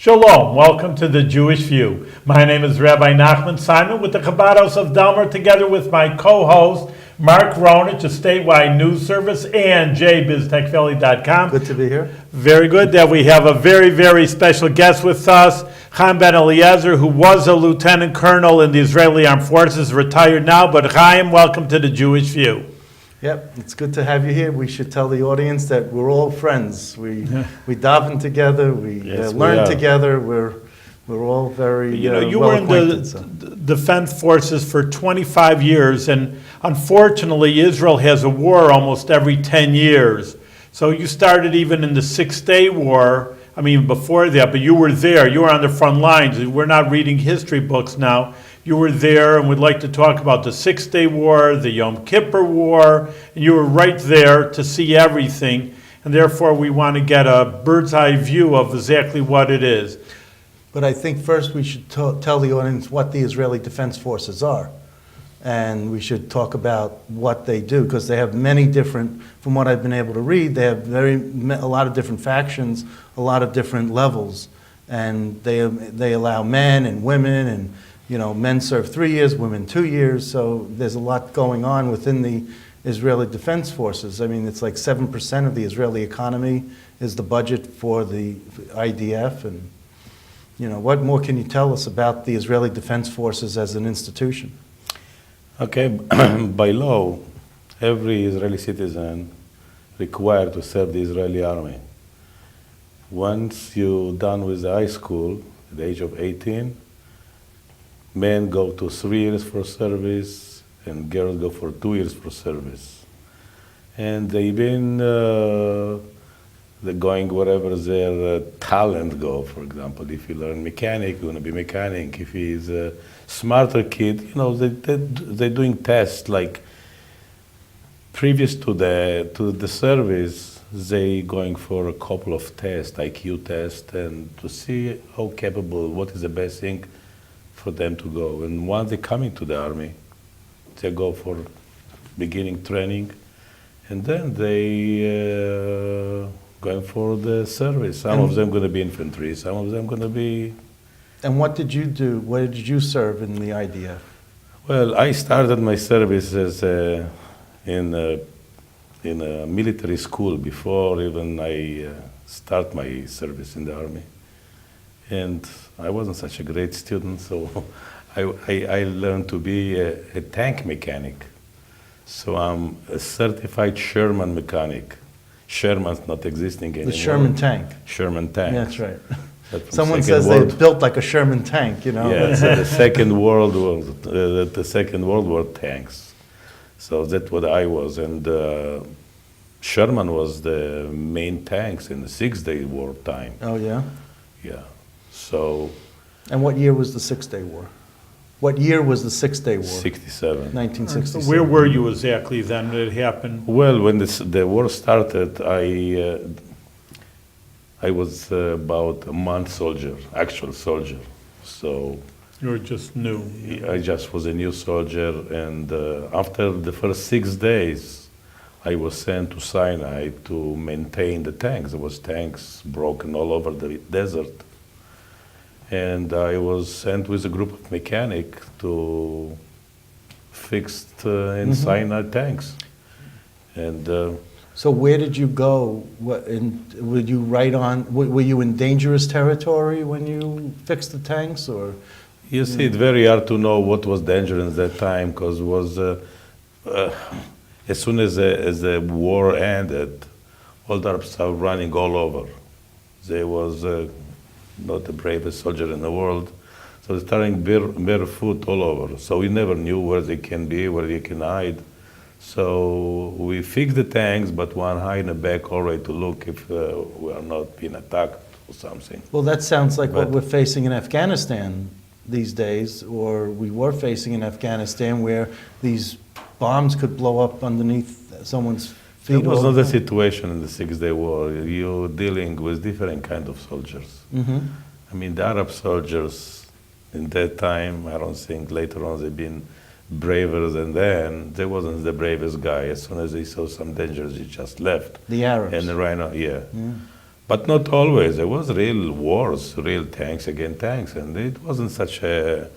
Shalom, welcome to the Jewish View. My name is Rabbi Nachman Simon with the Chabad of Delmer, together with my co-host Mark Ronich of Statewide News Service and jbiztechvalley.com. Good to be here. Very good that we have a very, very special guest with us, Chaim Ben Eliezer, who was a lieutenant colonel in the Israeli Armed Forces, retired now. But Chaim, welcome to the Jewish View. Yep, it's good to have you here. We should tell the audience that we're all friends. We daven together, we learn together. We're all very you well were in acquainted. the Defense Forces for 25 years, and unfortunately, Israel has a war almost every 10 years. So you started even in the Six-Day War. I mean, before that, but you were there. You were on the front lines. We're not reading history books now. You were there, and we'd like to talk about the Six-Day War, the Yom Kippur War, and you were right there to see everything, and therefore we want to get a bird's eye view of exactly what it is. But I think first we should tell the audience what the Israeli Defense Forces are. And we should talk about what they do, because they have many different, from what I've been able to read, they have a lot of different factions, a lot of different levels. And they allow men and women, and men serve 3 years, women 2 years. So there's a lot going on within the Israeli Defense Forces. I mean, it's like 7% of the Israeli economy is the budget for the IDF. And, what more can you tell us about the Israeli Defense Forces as an institution? Okay, by law, every Israeli citizen required to serve the Israeli army. Once you're done with the high school, at the age of 18, men go to 3 years for service, and girls go for 2 years for service. And they've been they're going wherever their talent go. For example, if you learn mechanic, you're going to be mechanic. If he's a smarter kid, they're doing tests like previous to the service. They going for a couple of tests, IQ tests, and to see how capable, what is the best thing for them to go. And once they come into the army, they go for beginning training, and then they going for the service. Some of them going to be infantry, some of them going to be... And what did you do? Where did you serve in the IDF? Well, I started my service as in a military school before even I start my service in the army. And I wasn't such a great student, so I learned to be a tank mechanic. So I'm a certified Sherman mechanic. Sherman's not existing anymore. The Sherman tank. Sherman tank. That's right. Someone says they built like a Sherman tank, Yeah, so the Second World War tanks. So that's what I was, and Sherman was the main tanks in the Six-Day War time. Oh yeah. Yeah. So. And what year was the Six-Day War? What year was the Six-Day War? 67. 1967. So where were you exactly then when it happened? Well, when the war started, I was about a month soldier, actual soldier. So You were just new. I just was a new soldier, and after the first 6 days, I was sent to Sinai to maintain the tanks. There was tanks broken all over the desert. And I was sent with a group of mechanics to fix in Sinai tanks. And so where did you go? Were you in dangerous territory when you fixed the tanks, or? you see, it's very hard to know what was dangerous at that time, because it was as soon as the war ended, all the Arabs started running all over. There was not the bravest soldier in the world, so they're starting barefoot all over. So we never knew where they can be, where they can hide. So we fixed the tanks, but one hide in the back already to look if we are not being attacked or something. Well, that sounds like what we're facing in Afghanistan these days, or we were facing in Afghanistan, where these bombs could blow up underneath someone's feet. It was not the situation in the Six-Day War. You're dealing with different kind of soldiers. I mean, the Arab soldiers in that time, I don't think later on they've been braver than then. They wasn't the bravest guy. As soon as they saw some danger, they just left. The Arabs. And right now, yeah. But not always. There was real wars, real tanks against tanks, and it wasn't such a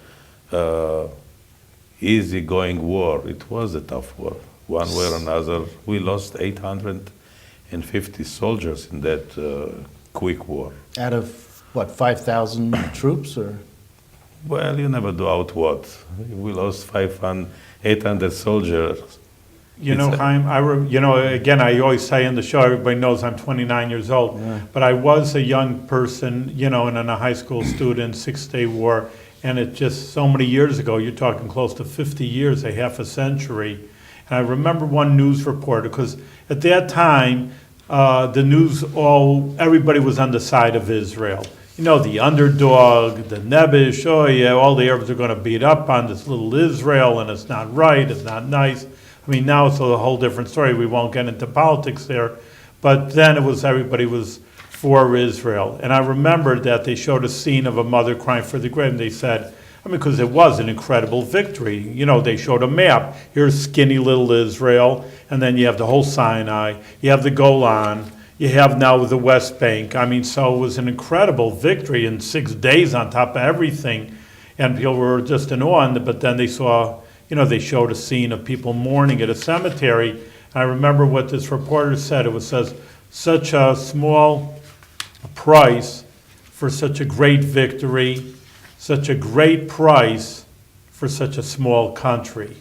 easy-going war. It was a tough war, one way or another. We lost 850 soldiers in that quick war. Out of, what, 5,000 troops, or? Well, you never do out what. We lost 800 soldiers. You know, It's a- Chaim, again, I always say in the show, everybody knows I'm 29 years old, Yeah. but I was a young person, and a high school student, Six-Day War, and it just so many years ago, you're talking close to 50 years, a half a century. And I remember one news reporter, because at that time, the news, everybody was on the side of Israel. The underdog, the Nebish, oh yeah, all the Arabs are going to beat up on this little Israel, and it's not right, it's not nice. I mean, now it's a whole different story. We won't get into politics there. But then everybody was for Israel. And I remember that they showed a scene of a mother crying for the grave, and they said, because it was an incredible victory. They showed a map. Here's skinny little Israel, and then you have the whole Sinai, you have the Golan, you have now the West Bank. I mean, so it was an incredible victory in 6 days on top of everything. And people were just in awe, but then they saw, they showed a scene of people mourning at a cemetery. I remember what this reporter said. It says, such a small price for such a great victory, such a great price for such a small country.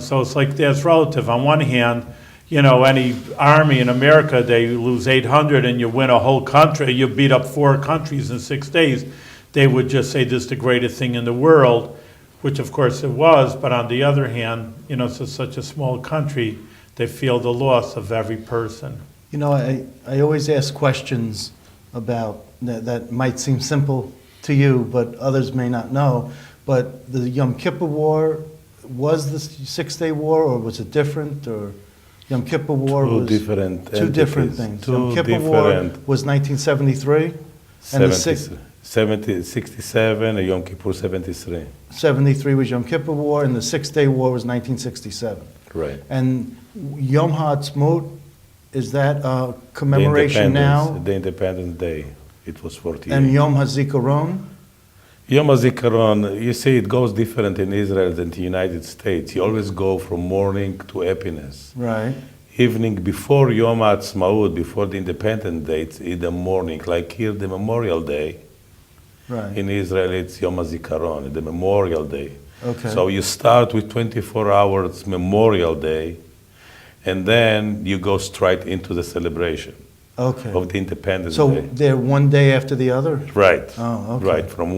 So it's like that's relative. On one hand, any army in America, they lose 800 and you win a whole country, you beat up 4 countries in 6 days. They would just say this is the greatest thing in the world, which of course it was, but on the other hand, it's such a small country, they feel the loss of every person. I always ask questions about that might seem simple to you, but others may not know. But the Yom Kippur War, was the 6-Day War, or was it different? Or Yom Kippur War Two was different two different entities, things. two Yom Kippur War different- was 1973, and the 67 and Yom Kippur 73. 73 was Yom Kippur War, and the 6-Day War was 1967. Right. And Yom HaAtzmaut, is that a commemoration now? The Independence Day. It was 48. And Yom HaZikaron? Yom HaZikaron, you see, it goes different in Israel than the United States. You always go from mourning to happiness. Right. Evening before Yom HaAtzmaut, before the Independence Day, it's in the morning. Like here, the Memorial Day. Right. In Israel, it's Yom HaZikaron, the Memorial Day. Okay. So you start with 24 hours Memorial Day, and then you go straight into the celebration Okay. of the Independence So Day. they're one day after the other? Right. Oh, okay. Right. From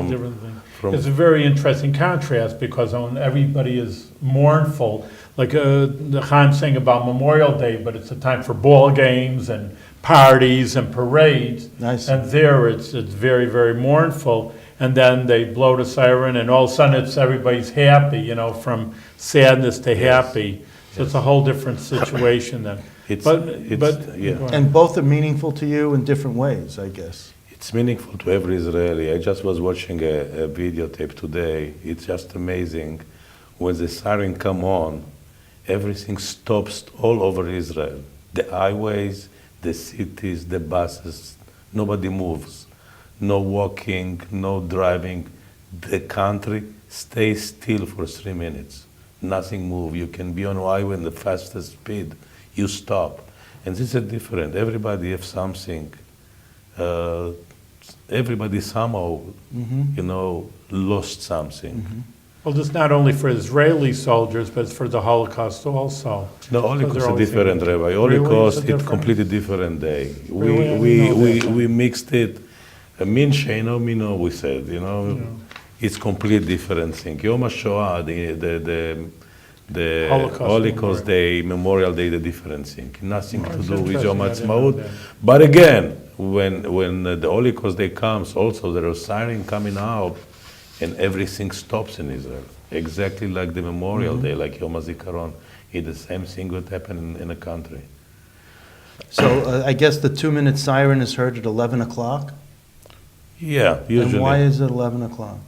Different thing. from It's a very interesting contrast because when everybody is mournful, like the Chaim saying about Memorial Day, but it's a time for ball games and parties and parades. Nice. And there it's very, very mournful. And then they blow the siren and all of a sudden everybody's happy, from sadness to happy. So it's a whole different situation then. It's- But yeah. go ahead. And both are meaningful to you in different ways, I guess. It's meaningful to every Israeli. I just was watching a videotape today. It's just amazing. When the siren come on, everything stops all over Israel. The highways, the cities, the buses, nobody moves. No walking, no driving. The country stays still for 3 minutes. Nothing moves. You can be on a highway in the fastest speed. You stop. And this is different. Everybody has something. Everybody somehow, lost something. Well, this not only for Israeli soldiers, but it's for the Holocaust also. No, they're Holocaust is always different, thinking- Rabbi. Really? Holocaust It's a is different- completely different day. Really? I didn't know that. We mixed it. Min sheino mino, we said, It's completely different thing. Yom HaShoah, the Holocaust Day, Memorial Day, the different thing. Nothing Oh, to it's do with Yom interesting. I didn't know HaAtzmaut. that. But again, when the Holocaust Day comes, also there are siren coming out, and everything stops in Israel. Exactly like the Memorial Day, like Yom HaZikaron. It's the same thing would happen in a country. So I guess the 2-minute siren is heard at 11 o'clock? Yeah, usually. And why is it 11 o'clock?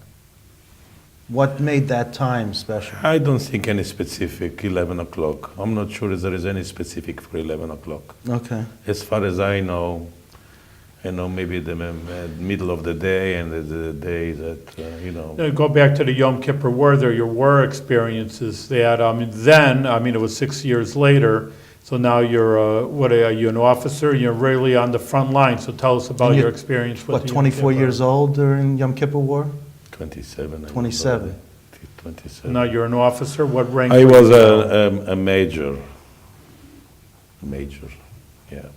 What made that time special? I don't think any specific 11 o'clock. I'm not sure if there is any specific for 11 o'clock. Okay. As far as I know maybe the middle of the day and the day that, Go back to the Yom Kippur War there, your war experiences that, it was 6 years later, so now you're, are you an officer? You're really on the front line, so tell us about And your you're, experience with What, the Yom 24 Kippur. years old during Yom Kippur War? 27. 27. 27. Now you're an officer, what rank? I were was you? a major. Major, yeah.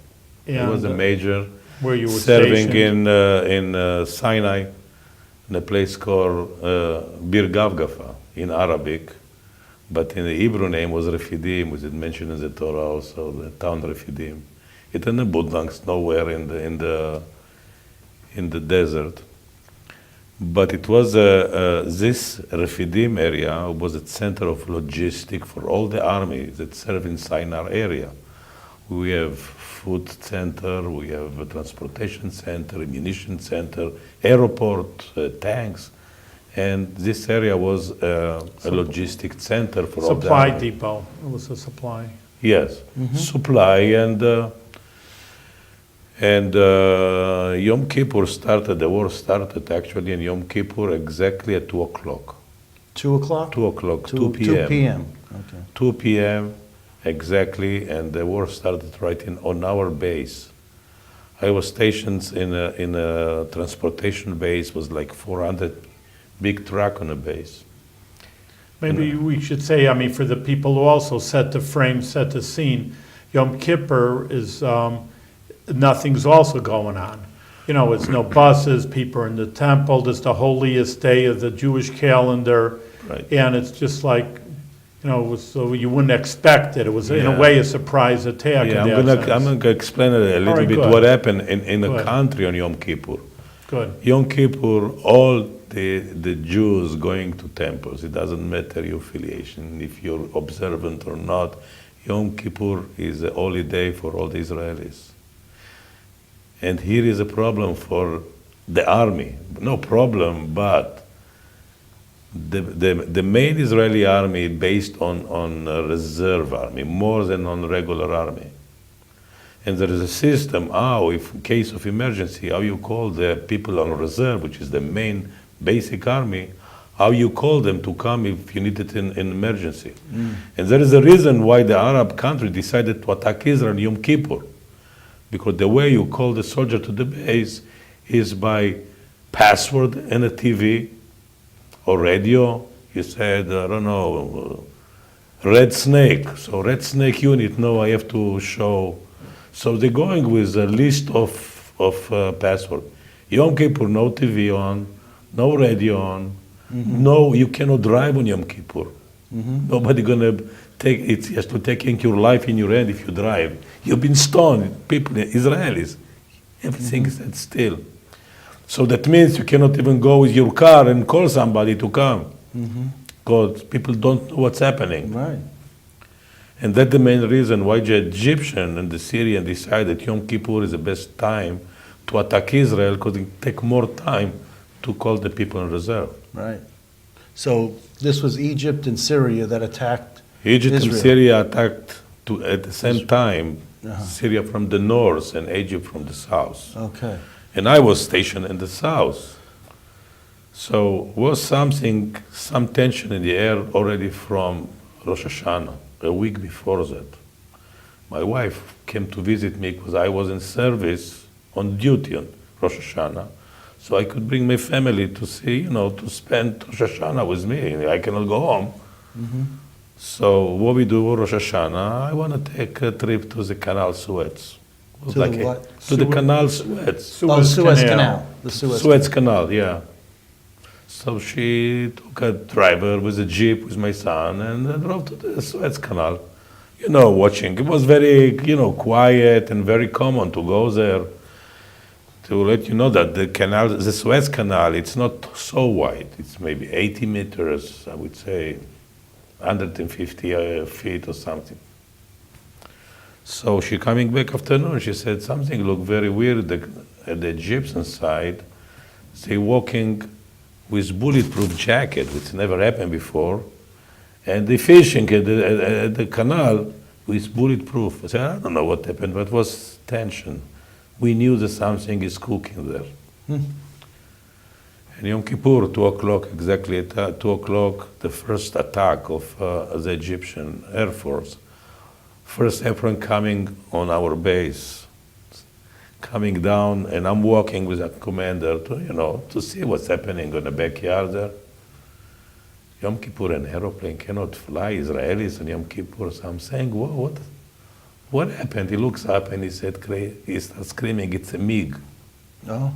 I was a And, major. where you were serving stationed? in Sinai, in a place called Bir Gavgafa in Arabic, but in the Hebrew name was Refidim, which is mentioned in the Torah also, the town Refidim. It's in the Budlangs, nowhere in the desert. But it was this Refidim area was a center of logistic for all the armies that serve in Sinai area. We have food center, we have a transportation center, ammunition center, airport, tanks, and this area was a logistic center for all the Supply army. depot, it was a supply. Yes, supply and Yom Kippur started. The war started actually in Yom Kippur exactly at 2 o'clock. 2 o'clock? 2 o'clock, 2 2 p.m. p.m. Okay. 2 p.m. exactly, and the war started right on our base. I was stationed in a transportation base, was like 400 big truck on a base. Maybe we should say, for the people who also set the frame, set the scene, Yom Kippur is, nothing's also going on. It's no buses, people are in the temple, it's the holiest day of the Jewish calendar. Right. And it's just like, so you wouldn't expect it. It was, in a Yeah. way, a surprise attack. Yeah, in I'm that gonna sense. explain a little right, bit good. what happened in the Good. country on Yom Kippur. Good. Yom Kippur, all the Jews going to temples, it doesn't matter your affiliation, if you're observant or not, Yom Kippur is a holy day for all the Israelis. And here is a problem for the army. No problem, but the main Israeli army based on a reserve army, more than on regular army. And there is a system, if in case of emergency, how you call the people on reserve, which is the main basic army, how you call them to come if you need it in emergency. And there is a reason why the Arab country decided to attack Israel Yom Kippur. Because the way you call the soldier to the base is by password and a TV or radio. You said, I don't know, Red Snake. So Red Snake unit, no, I have to show. So they're going with a list of password. Yom Kippur, no TV on, no radio on, no, you cannot drive on Yom Kippur. Nobody gonna take it. Has to taking your life in your hand if you drive. You've been stoned, people, Israelis. Everything is at still. So that means you cannot even go with your car and call somebody to come. Because people don't know what's happening. Right. And that's the main reason why the Egyptian and the Syrian decided Yom Kippur is the best time to attack Israel, because it take more time to call the people in reserve. Right. So this was Egypt and Syria that attacked Egypt Israel. and Syria attacked at the same time, Uh-huh. Syria from the north and Egypt from the south. Okay. And I was stationed in the south. So was some tension in the air already from Rosh Hashanah, a week before that. My wife came to visit me because I was in service on duty on Rosh Hashanah. So I could bring my family to see, to spend Rosh Hashanah with me. I cannot go home. So what we do Rosh Hashanah, I want to take a trip to the Canal Suez. It was To the what? To the Canal Suez. Suez Canal. The Suez. Suez Canal, yeah. So she took a driver with a jeep with my son and drove to the Suez Canal. Watching. It was very, quiet and very common to go there. To let you know that the Suez Canal, it's not so wide. It's maybe 80 meters, I would say, 150 feet or something. So she coming back afternoon, she said something looked very weird at the Egyptian side. They walking with bulletproof jacket, which never happened before, and they fishing at the canal with bulletproof. I said, I don't know what happened, but it was tension. We knew that something is cooking there. And Yom Kippur, 2 o'clock, exactly at 2 o'clock, the first attack of the Egyptian Air Force. First airplane coming on our base, coming down, and I'm walking with a commander to see what's happening in the backyard there. Yom Kippur, an aeroplane cannot fly, Israelis on Yom Kippur. So I'm saying, what happened? He looks up and he starts screaming, it's a MiG. Oh.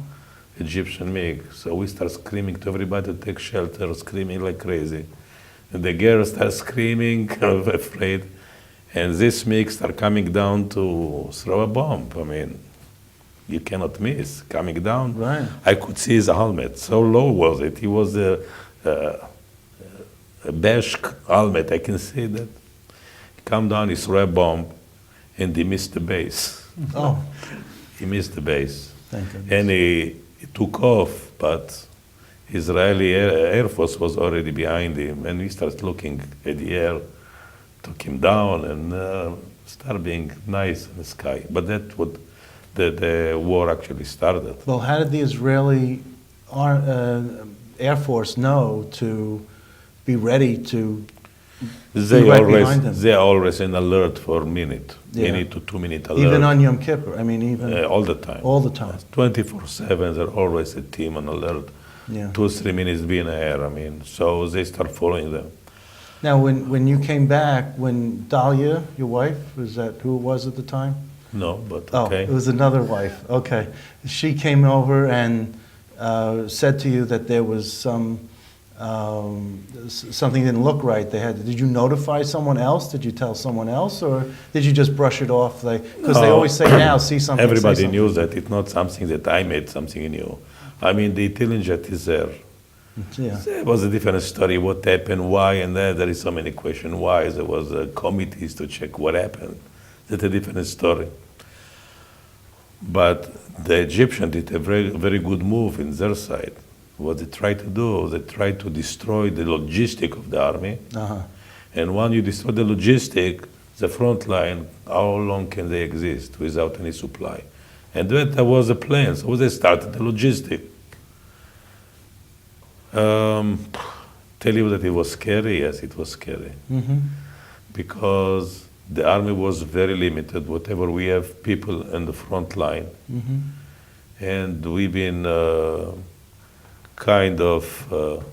Egyptian MiG. So we start screaming to everybody to take shelter, screaming like crazy. And the girls start screaming, afraid. And this MiG start coming down to throw a bomb. I mean, you cannot miss. Coming down, Right. I could see his helmet. So low was it. He was a beige helmet. I can see that. He come down, he threw a bomb, and he missed the base. Oh, He missed the base. thank goodness. And he took off, but Israeli Air Force was already behind him, and we started looking at the air, took him down, and started being nice in the sky. But that's what the war actually started. Well, how did the Israeli Air Force know to be ready to They right always behind them. they are always in alert for a minute, Yeah. minute to 2 minute alert. even on Yom Kippur? I mean, even All the time. all the time. 24/7, they're always a team on alert. Yeah. 2-3 minutes being air. I mean, so they start following them. Now, when you came back, when Dahlia, your wife, was that who it was at the time? No, but Oh, okay. it was another wife. Okay, she came over and said to you that there was something didn't look right. Did you notify someone else? Did you tell someone else, or did you just brush it off? Because they No. always say now, see something. say Everybody something. knew that it's not something that I made something new. I mean, the intelligence jet is there. Yeah. It was a different story, what happened, why, and there is so many questions. Why? There was committees to check what happened. That's a different story. But the Egyptians did a very, very good move in their side. What they tried to do, they tried to destroy the logistic of the army. Uh-huh. And when you destroy the logistic, the front line, how long can they exist without any supply? And that was the plan. So they started the logistic. Tell you that it was scary? Yes, it was scary. Mm-hmm. Because the army was very limited. Whatever we have people in the front line. Mm-hmm. And we've been kind of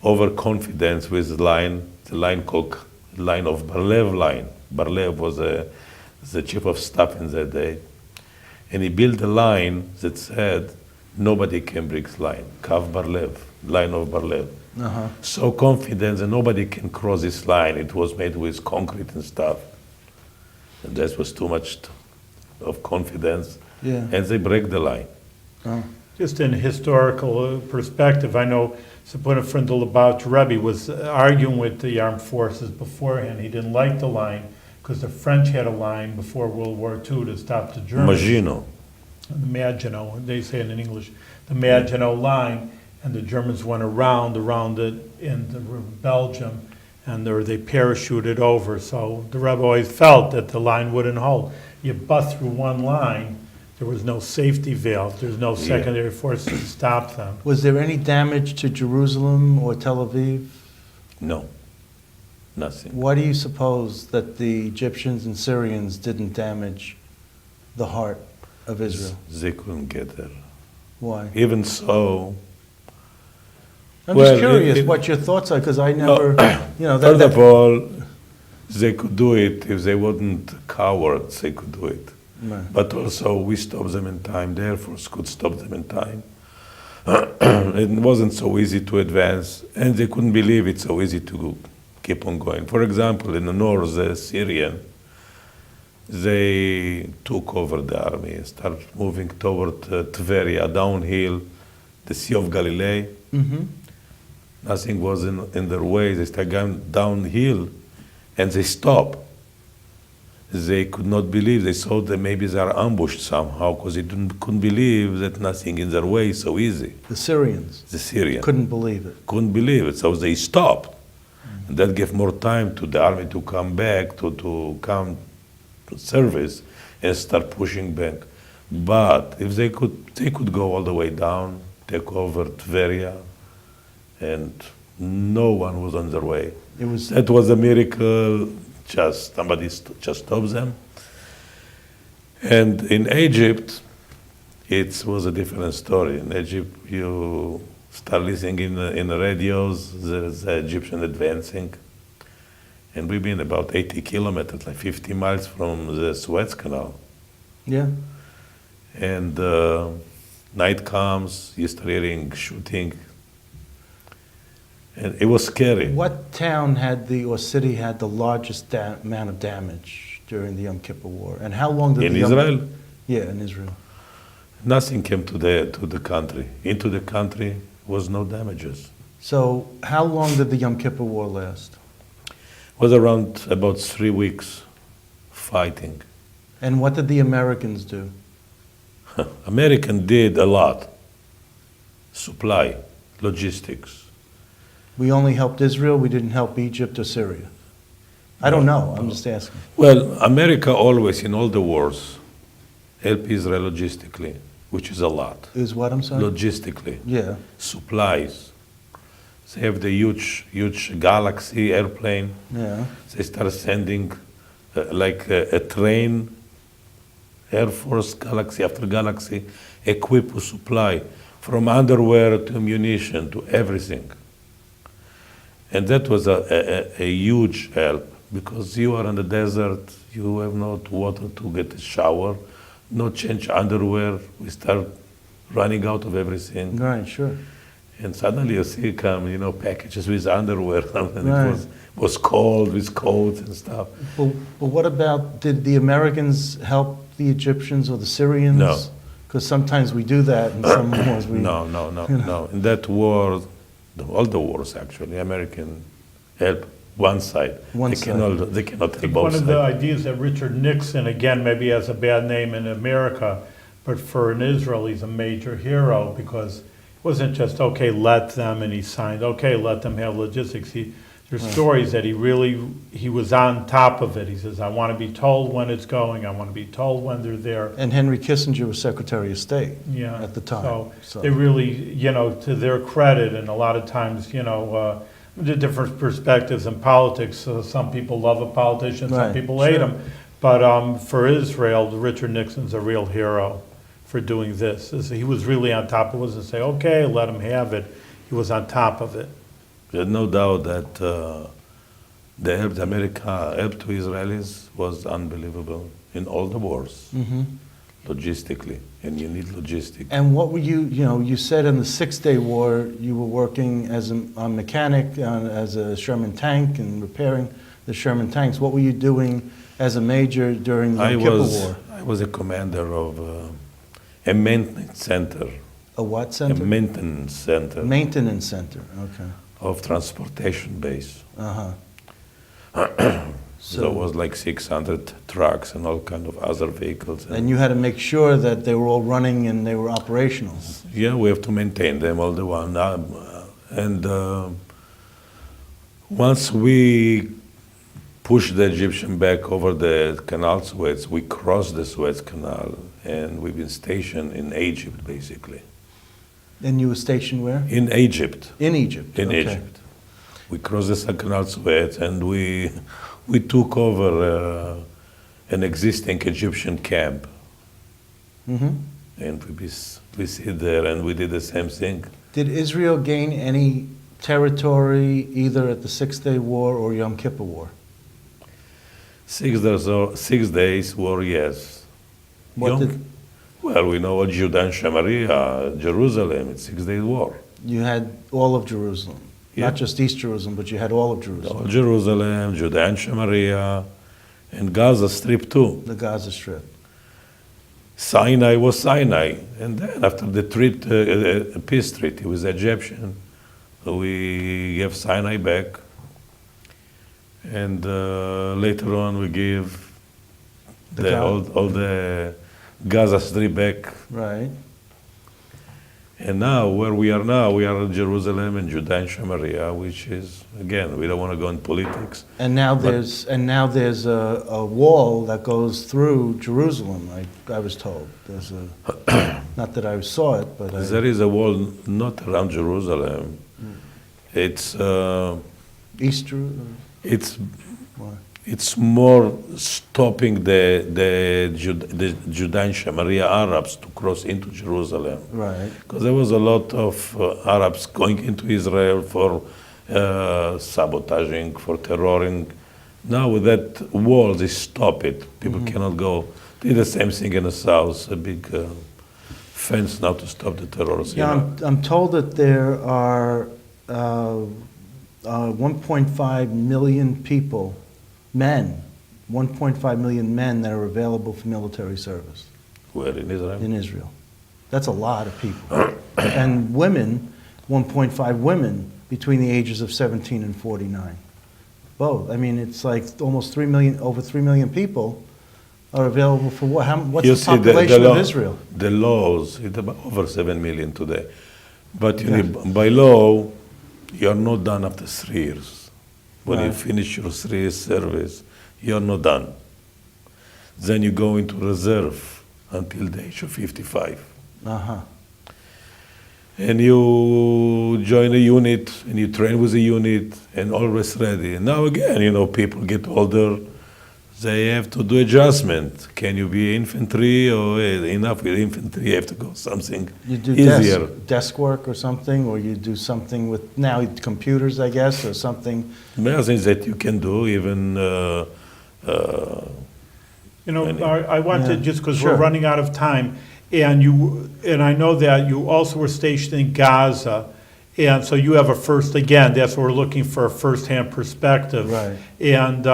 overconfident with the line called line of Bar-Lev line. Bar-Lev was the chief of staff in that day. And he built a line that said, nobody can break this line. Kav Bar-Lev, line of Bar-Lev. Uh-huh. So confident that nobody can cross this line. It was made with concrete and stuff. And that was too much of confidence. Yeah. And they break the line. Oh. Just in historical perspective, I know Sapuna friend Lubavitch Rebbe was arguing with the armed forces beforehand. He didn't like the line because the French had a line before World War II to stop the Germans. Maginot. The Maginot, they say it in English, the Maginot Line, and the Germans went around it in Belgium, and they parachuted over. So the Rebbe always felt that the line wouldn't hold. You bust through one line, there was no safety valve, there's no secondary forces to stop them. Was there any damage to Jerusalem or Tel Aviv? No, nothing. Why do you suppose that the Egyptians and Syrians didn't damage the heart of Israel? They couldn't get there. Why? Even so, I'm Well, just curious it- what your thoughts are, because I never, first of all, they could do it if they weren't cowards. They could do it. Right. But also, we stopped them in time. The Air Force could stop them in time. It wasn't so easy to advance, and they couldn't believe it's so easy to keep on going. For example, in the north, the Syrian, they took over the army and started moving toward Tveria, downhill, the Sea of Galilee. Mm-hmm. Nothing was in their way. They started going downhill, and they stopped. they could not believe. They thought that maybe they are ambushed somehow because they couldn't believe that nothing in their way is so easy. The Syrians The Syrians couldn't believe it. couldn't believe it, so they stopped. And that gave more time to the army to come back, to come to service and start pushing back. But if they could go all the way down, take over Tveria, and no one was on their way. It was That was a miracle. Just somebody just stopped them. And in Egypt, it was a different story. In Egypt, you start listening in the radios. There's the Egyptian advancing, and we've been about 80 kilometers, like 50 miles from the Suez Canal. yeah. And night comes, you start hearing shooting, and it was scary. What town or city had the largest amount of damage during the Yom Kippur War? And how long did In the Israel, Yeah, in Israel. nothing came to the country. Into the country was no damages. So how long did the Yom Kippur War last? Was around about 3 weeks fighting. And what did the Americans do? American did a lot. Supply, logistics. We only helped Israel, we didn't help Egypt or Syria. I don't know, I'm just asking. Well, America always, in all the wars, help Israel logistically, which is a lot. Is what I'm saying? Logistically, Yeah, supplies. They have the huge Galaxy airplane. yeah. They start sending like a train, Air Force, Galaxy after Galaxy, equipped with supply, from underwear to munition to everything. And that was a huge help, because you are in the desert, you have no water to get a shower, no change underwear, we start running out of everything. Right, sure. And suddenly you see come, packages with underwear, and Right. it was cold with coats and stuff. But what about, did the Americans help the Egyptians or the Syrians? No. Because sometimes we do that in some wars. No. In that war, all the wars actually, American help one side. One they side. They cannot I help think both one of the sides. ideas that Richard Nixon, again, maybe has a bad name in America, but for in Israel, he's a major hero, because it wasn't just, okay, let them, and he signed, okay, let them have logistics. There's stories that he was on top of it. He says, I want to be told when it's going, I want to be told when they're there. And Henry Kissinger was Secretary of State Yeah. at the time. So they really, to their credit, and a lot of times, the different perspectives in politics. So some people love a politician, some Right, people hate sure. him. But for Israel, Richard Nixon's a real hero for doing this. He was really on top. It wasn't say, okay, let him have it. He was on top of it. There's no doubt that the help America help to Israelis was unbelievable in all the wars, Mhm. logistically, and you need logistics. And what were you said in the Six-Day War, you were working as a mechanic, as a Sherman tank and repairing the Sherman tanks. What were you doing as a major during the Yom Kippur War? I was a commander of a maintenance center, A what a center? maintenance center Maintenance center, okay. of transportation base. Uh-huh. So it was like 600 trucks and all kind of other vehicles. And you had to make sure that they were all running and they were operational. Yeah, we have to maintain them all the one. And once we pushed the Egyptian back over the Canal Suez, we crossed the Suez Canal, and we've been stationed in Egypt, basically. And you were stationed where? In Egypt. In Egypt. In okay. Egypt. We crossed the Canal Suez, and we took over an existing Egyptian camp, Mm-hmm. and we sit there, and we did the same thing. Did Israel gain any territory either at the Six-Day War or Yom Kippur War? 6 days war, yes. What did, Well, we know what Judah and Samaria, Jerusalem, it's 6 days war. you had all of Jerusalem, Yeah. not just East Jerusalem, but you had all of Jerusalem, All Jerusalem, Judah and Samaria, and Gaza Strip too. the Gaza Strip. Sinai was Sinai, and then after the peace treaty with the Egyptian, we gave Sinai back, and later on we gave all the Gaza Strip back. Right. And now, where we are now, we are in Jerusalem and Judea and Samaria, which is, again, we don't want to go in politics. And now But- there's a wall that goes through Jerusalem, I was told. There's a, not that I saw it, but There is a wall not around Jerusalem. It's East Jerusalem? it's Or- it's more stopping the Judea and Samaria Arabs to cross into Jerusalem. Right. Because there was a lot of Arabs going into Israel for sabotaging, for terroring. Now with that wall, they stop it. People cannot go. Did the same thing in the south, a big fence now to stop the terrorists. Yeah, I'm told that there are 1.5 million people, men, 1.5 million men that are available for military service Where in Israel? in Israel. That's a lot of people. And women, 1.5 women between the ages of 17 and 49. Both. I mean, it's like almost 3 million, over 3 million people are available for what? What's You the see, population law- of Israel? The laws, it's about over 7 million today. But Yeah. by law, you're not done after 3 years. When you Right. finish your 3 years service, you're not done. Then you go into reserve until the age of 55. Uh-huh. And you join a unit and you train with a unit and always ready. And now again, people get older, they have to do adjustment. Can you be infantry or enough with infantry, you have to go something You do easier. desk work or something, or you do something with, now computers, I guess, or something. There are things that you can do even I wanted, Yeah, just because sure. we're running out of time, and I know that you also were stationed in Gaza, and so you have again, that's what we're looking for, a firsthand perspective. Right. And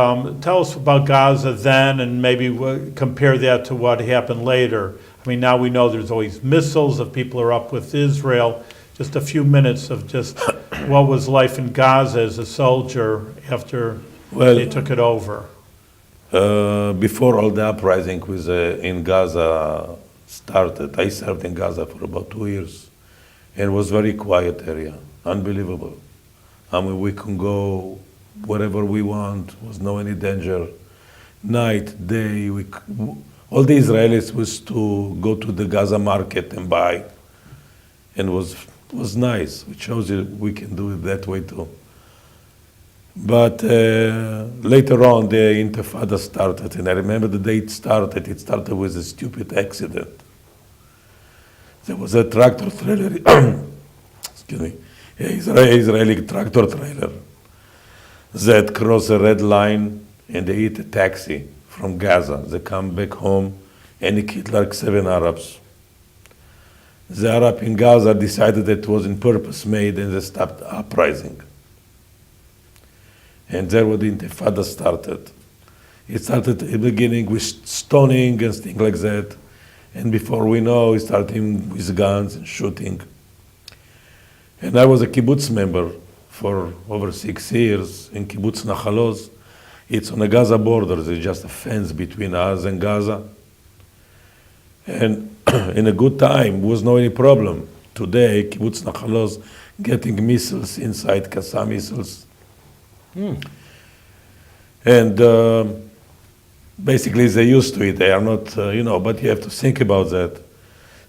tell us about Gaza then, and maybe compare that to what happened later. I mean, now we know there's always missiles, if people are up with Israel. Just a few minutes of just what was life in Gaza as a soldier after Well- they took it over. before all the uprising in Gaza started. I served in Gaza for about 2 years. And it was very quiet area, unbelievable. I mean, we can go wherever we want, was no any danger. Night, day, all the Israelis used to go to the Gaza market and buy. And was nice, which shows you we can do it that way too. But later on, the Intifada started, and I remember the day it started with a stupid accident. There was a tractor trailer, excuse me, Israeli tractor trailer that crossed a red line and they hit a taxi from Gaza. They come back home and they killed like 7 Arabs. The Arab in Gaza decided that it was in purpose made and they stopped uprising. And there was the Intifada started. It started at the beginning with stoning and things like that. And before we know, it started with guns and shooting. And I was a kibbutz member for over 6 years in kibbutz Nahal Oz. It's on the Gaza border. There's just a fence between us and Gaza. And in a good time, was no any problem. Today, kibbutz Nahal Oz getting missiles inside, Qassam missiles. And basically, they're used to it. They are not, but you have to think about that.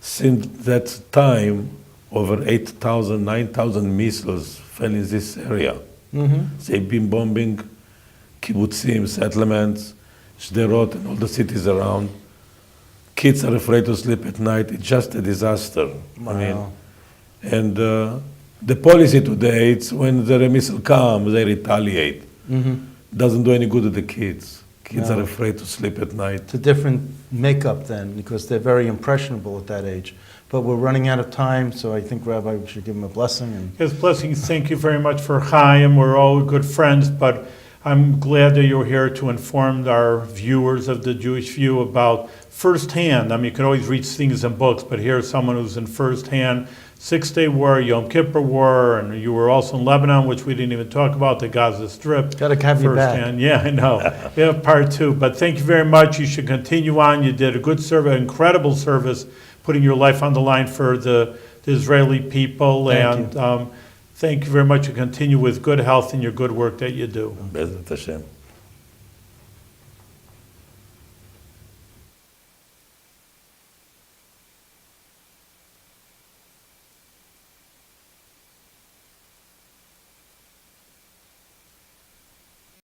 Since that time, over 8,000, 9,000 missiles fell in this area. They've been bombing kibbutzim, settlements, Sderot, and all the cities around. Kids are afraid to sleep at night. It's just a disaster. Wow. And the policy today, it's when the missile comes, they retaliate. Doesn't do any good to the kids. Kids No. are afraid to sleep at night. It's a different makeup then, because they're very impressionable at that age. But we're running out of time, so I think, Rabbi, we should give him a blessing. And His blessings, thank you very much for Chaim. We're all good friends, but I'm glad that you're here to inform our viewers of the Jewish view about firsthand. I mean, you can always read things in books, but here's someone who's in firsthand Six-Day War, Yom Kippur War, and you were also in Lebanon, which we didn't even talk about, the Gaza Strip. Gotta have you back. firsthand. Yeah, I know. We have part two, but thank you very much. You should continue on. You did a good service, incredible service, putting your life on the line for the Israeli people. Thank And thank you very much. You continue with good health and your good work that you do. Bezrat Hashem.